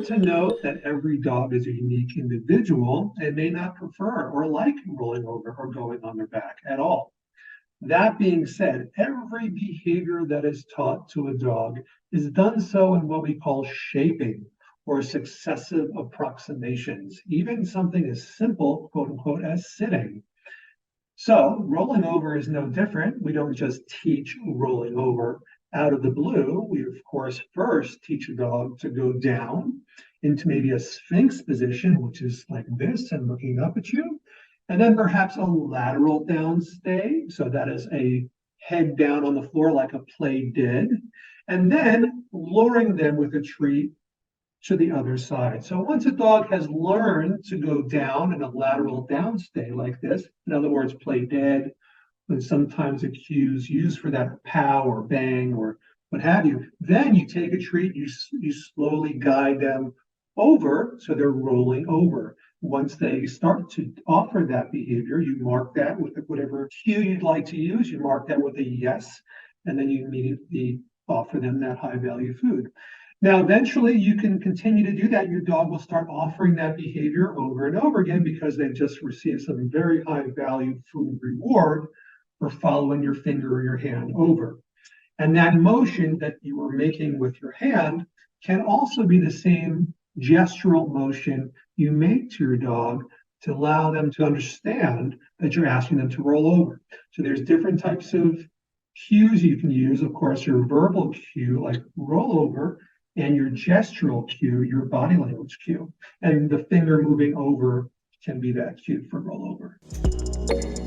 to note that every dog is a unique individual and may not prefer or like rolling over or going on their back at all. That being said, every behavior that is taught to a dog is done so in what we call shaping or successive approximations, even something as simple, quote unquote, as sitting. So rolling over is no different. We don't just teach rolling over out of the blue. We, of course, first teach a dog to go down into maybe a sphinx position, which is like this and looking up at you. And then perhaps a lateral down stay. So that is a head down on the floor like a play did. And then luring them with a treat to the other side. So once a dog has learned to go down in a lateral down stay like this, in other words, play dead, and sometimes the cues used for that pow or bang or what have you, then you take a treat, you slowly guide them over so they're rolling over. Once they start to offer that behavior, you mark that with whatever cue you'd like to use, you mark that with a yes, and then you immediately offer them that high value food. Now, eventually you can continue to do that. Your dog will start offering that behavior over and over again because they've just received some very high value food reward for following your finger or your hand over. And that motion that you were making with your hand can also be the same gestural motion you make to your dog to allow them to understand that you're asking them to roll over. So there's different types of cues you can use. Of course, your verbal cue, like roll over, and your gestural cue, your body language cue. And the finger moving over can be that cue for rollover.